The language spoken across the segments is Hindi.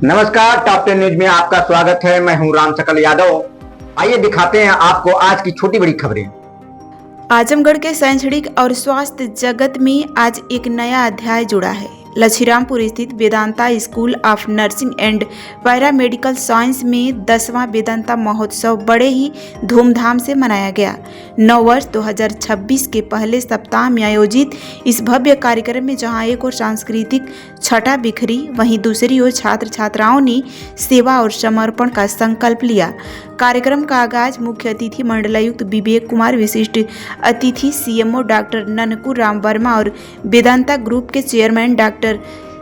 नमस्कार, टॉप 10 न्यूज में आपका स्वागत है। मैं हूं राम सकल यादव। आइए दिखाते हैं आपको आज की छोटी बड़ी खबरें। आजमगढ़ के शैक्षणिक और स्वास्थ्य जगत में आज एक नया अध्याय जुड़ा है। लछीरामपुर स्थित Vedanta school of nursing and paramedical science में 10वां वेदांता महोत्सव बड़े ही धूमधाम से मनाया गया। नववर्ष 2026 के पहले सप्ताह में आयोजित इस भव्य कार्यक्रम में जहां एक ओर सांस्कृतिक छटा बिखरी, वहीं दूसरी ओर छात्र छात्राओं ने सेवा और समर्पण का संकल्प लिया। कार्यक्रम का आगाज मुख्य अतिथि मंडलायुक्त विवेक कुमार, विशिष्ट अतिथि सीएमओ डॉक्टर ननकू राम वर्मा और वेदांता ग्रुप के चेयरमैन डॉक्टर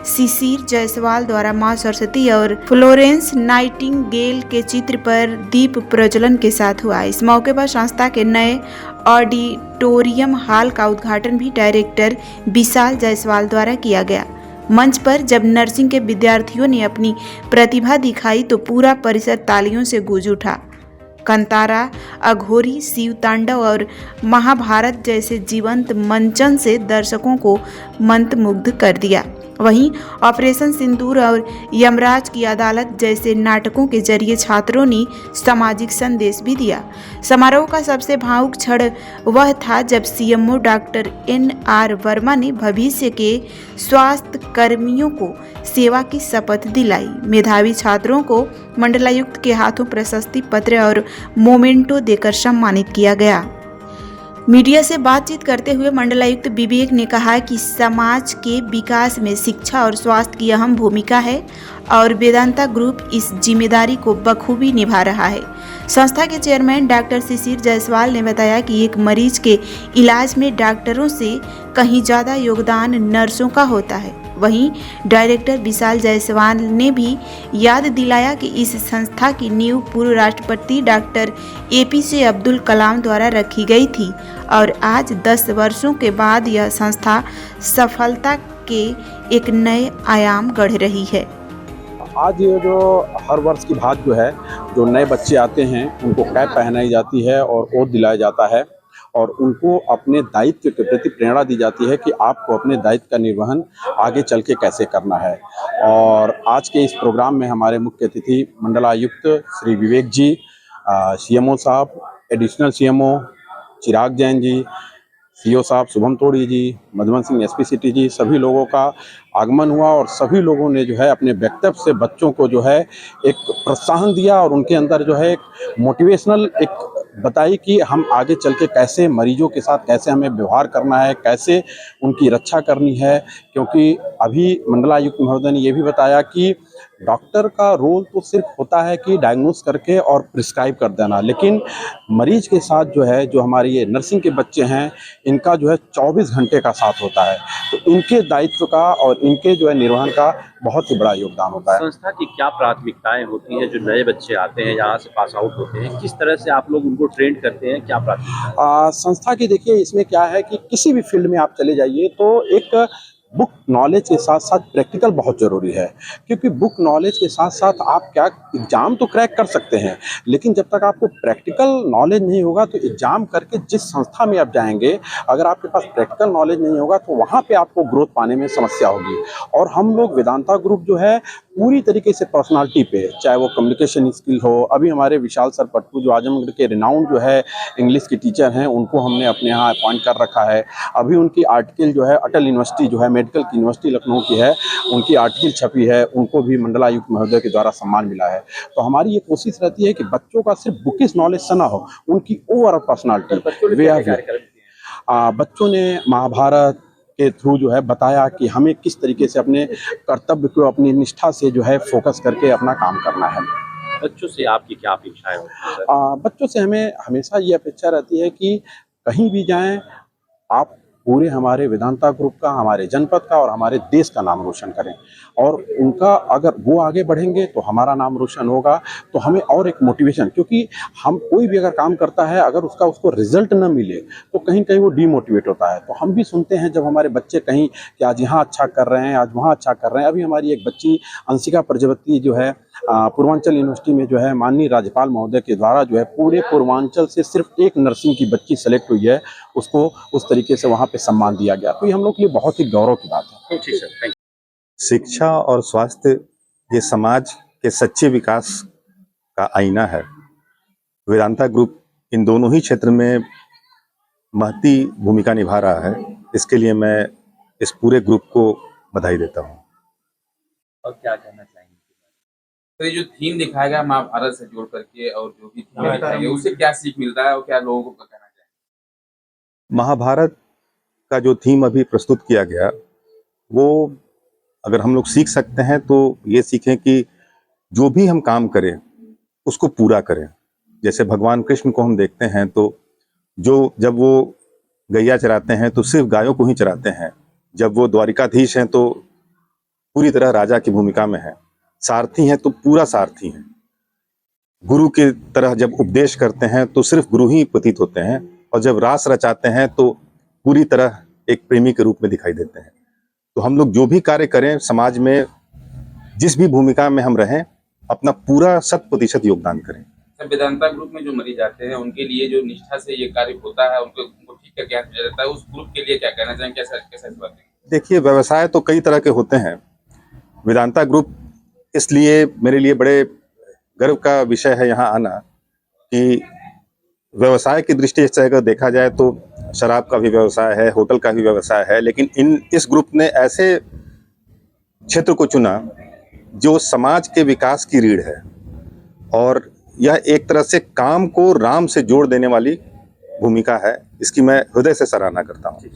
शिशिर जायसवाल द्वारा मां सरस्वती और फ्लोरेंस नाइटिंगेल के चित्र पर दीप प्रज्वलन के साथ हुआ। इस मौके पर संस्था के नए ऑडिटोरियम हॉल का उद्घाटन भी डायरेक्टर विशाल जायसवाल द्वारा किया गया। मंच पर जब नर्सिंग के विद्यार्थियों ने अपनी प्रतिभा दिखाई तो पूरा परिसर तालियों से गूंज उठा। कंतारा, अघोरी, शिव तांडव और महाभारत जैसे जीवंत मंचन से दर्शकों को मंत्रमुग्ध कर दिया। वहीं ऑपरेशन सिंदूर और यमराज की अदालत जैसे नाटकों के जरिए छात्रों ने सामाजिक संदेश भी दिया। समारोह का सबसे भावुक क्षण वह था जब सीएमओ डॉक्टर NR वर्मा ने भविष्य के स्वास्थ्य कर्मियों को सेवा की शपथ दिलाई। मेधावी छात्रों को मंडलायुक्त के हाथों प्रशस्ति पत्र और मोमेंटो देकर सम्मानित किया गया। मीडिया से बातचीत करते हुए मंडलायुक्त विवेक ने कहा कि समाज के विकास में शिक्षा और स्वास्थ्य की अहम भूमिका है और वेदांता ग्रुप इस जिम्मेदारी को बखूबी निभा रहा है। संस्था के चेयरमैन डॉक्टर शिशिर जायसवाल ने बताया कि एक मरीज के इलाज में डॉक्टरों से कहीं ज़्यादा योगदान नर्सों का होता है। वहीं डायरेक्टर विशाल जायसवाल ने भी याद दिलाया कि इस संस्था की नींव पूर्व राष्ट्रपति डॉक्टर APJ अब्दुल कलाम द्वारा रखी गई थी और आज 10 वर्षों के बाद यह संस्था सफलता के एक नए आयाम गढ़ रही है। आज ये जो हर वर्ष की बात जो है, जो नए बच्चे आते हैं उनको कैप पहनाई जाती है और ओथ दिलाया जाता है और उनको अपने दायित्व के प्रति प्रेरणा दी जाती है कि आपको अपने दायित्व का निर्वहन आगे चल के कैसे करना है। और आज के इस प्रोग्राम में हमारे मुख्य अतिथि मंडलायुक्त श्री विवेक जी, CMO साहब, एडिशनल CMO चिराग जैन जी, CO साहब शुभम तोड़ी जी, मधुबन सिंह SP सिटी जी, सभी लोगों का आगमन हुआ और सभी लोगों ने जो है अपने वक्तव्य से बच्चों को जो है एक प्रोत्साहन दिया और उनके अंदर जो है एक मोटिवेशनल एक बताई कि हम आगे चल के कैसे मरीजों के साथ कैसे हमें व्यवहार करना है, कैसे उनकी रक्षा करनी है। क्योंकि अभी मंडलायुक्त महोदय ने ये भी बताया कि डॉक्टर का रोल तो सिर्फ होता है कि डायग्नोस करके और प्रिस्क्राइब कर देना, लेकिन मरीज के साथ जो है जो हमारी ये नर्सिंग के बच्चे हैं इनका जो है 24 घंटे का साथ होता है। तो इनके दायित्व का और इनके जो है निर्वहन का बहुत ही बड़ा योगदान होता है। संस्था की क्या प्राथमिकताएं होती हैं जो नए बच्चे आते हैं, यहाँ से पास आउट होते हैं, किस तरह से आप लोग उनको ट्रेन करते हैं, क्या प्राथमिकता? संस्था की देखिए इसमें क्या है कि किसी भी फील्ड में आप चले जाइए तो एक बुक नॉलेज के साथ साथ प्रैक्टिकल बहुत ज़रूरी है। क्योंकि बुक नॉलेज के साथ साथ आप क्या एग्ज़ाम तो क्रैक कर सकते हैं, लेकिन जब तक आपको प्रैक्टिकल नॉलेज नहीं होगा तो एग्ज़ाम करके जिस संस्था में आप जाएंगे, अगर आपके पास प्रैक्टिकल नॉलेज नहीं होगा तो वहाँ पे आपको ग्रोथ पाने में समस्या होगी। और हम लोग वेदांता ग्रुप जो है पूरी तरीके से पर्सनालिटी पे, चाहे वो कम्युनिकेशन स्किल हो, अभी हमारे विशाल सर पट्टू जो आजमगढ़ के रिनाउंड जो है इंग्लिश के टीचर हैं, उनको हमने अपने यहाँ अपॉइंट कर रखा है। अभी उनकी आर्टिकल जो है अटल यूनिवर्सिटी जो है मेडिकल की यूनिवर्सिटी लखनऊ की है, उनकी आर्टिकल छपी है, उनको भी मंडलायुक्त महोदय के द्वारा सम्मान मिला है। तो हमारी ये कोशिश रहती है कि बच्चों का सिर्फ बुकिश नॉलेज से ना हो, उनकी ओवरऑल पर्सनालिटी बच्चों ने महाभारत के थ्रू जो है बताया कि हमें किस तरीके से अपने कर्तव्य को अपनी निष्ठा से जो है फोकस करके अपना काम करना है। बच्चों से आपकी क्या अपेक्षाएं होती हैं? बच्चों से हमें हमेशा ये अपेक्षा रहती है कि कहीं भी जाएं आप पूरे हमारे वेदांता ग्रुप का, हमारे जनपद का और हमारे देश का नाम रोशन करें। और उनका अगर वो आगे बढ़ेंगे तो हमारा नाम रोशन होगा। तो हमें और एक मोटिवेशन, क्योंकि हम कोई भी अगर काम करता है अगर उसको रिजल्ट न मिले तो कहीं कहीं वो डीमोटिवेट होता है। तो हम भी सुनते हैं जब हमारे बच्चे कहीं कि आज यहाँ अच्छा कर रहे हैं, आज वहाँ अच्छा कर रहे हैं। अभी हमारी एक बच्ची अंशिका प्रजापति जो है पूर्वांचल यूनिवर्सिटी में जो है माननीय राज्यपाल महोदय के द्वारा जो है पूरे पूर्वांचल से सिर्फ एक नर्सिंग की बच्ची सेलेक्ट हुई है, उसको उस तरीके से वहाँ पे सम्मान दिया गया। तो ये हम लोग के लिए बहुत ही गौरव की बात है। ठीक सर, थैंक यू। शिक्षा और स्वास्थ्य ये समाज के सच्चे विकास का आईना है। वेदांता ग्रुप इन दोनों ही क्षेत्र में महती भूमिका निभा रहा है। इसके लिए मैं इस पूरे ग्रुप को बधाई देता हूँ। और क्या कहना चाहेंगे? तो ये जो थीम दिखाया गया महाभारत से जोड़ करके, और जो भी थीम दिखाया गया उससे क्या सीख मिलता है और क्या लोगों को कहना चाहेंगे? महाभारत का जो थीम अभी प्रस्तुत किया गया, वो अगर हम लोग सीख सकते हैं तो ये सीखें कि जो भी हम काम करें उसको पूरा करें। जैसे भगवान कृष्ण को हम देखते हैं तो जब वो गैया चराते हैं तो सिर्फ गायों को ही चराते हैं। जब वो द्वारिकाधीश हैं तो पूरी तरह राजा की भूमिका में है। सारथी हैं तो पूरा सारथी हैं। गुरु की तरह जब उपदेश करते हैं तो सिर्फ गुरु ही प्रतीत होते हैं, और जब रास रचाते हैं तो पूरी तरह एक प्रेमी के रूप में दिखाई देते हैं। तो हम लोग जो भी कार्य करें, समाज में जिस भी भूमिका में हम रहें, अपना पूरा 100% योगदान करें। वेदांता ग्रुप में जो मरीज जाते हैं उनके लिए जो निष्ठा से ये कार्य होता है, उनको ठीक करके यहाँ भेजा जाता है, उस ग्रुप के लिए क्या कहना चाहेंगे? कैसा बात है? देखिए, व्यवसाय तो कई तरह के होते हैं। वेदांता ग्रुप इसलिए मेरे लिए बड़े गर्व का विषय है यहाँ आना कि व्यवसाय की दृष्टि से अगर देखा जाए तो शराब का भी व्यवसाय है, होटल का भी व्यवसाय है, लेकिन इस ग्रुप ने ऐसे क्षेत्र को चुना जो समाज के विकास की रीढ़ है, और यह एक तरह से काम को राम से जोड़ देने वाली भूमिका है। इसकी मैं हृदय से सराहना करता हूँ।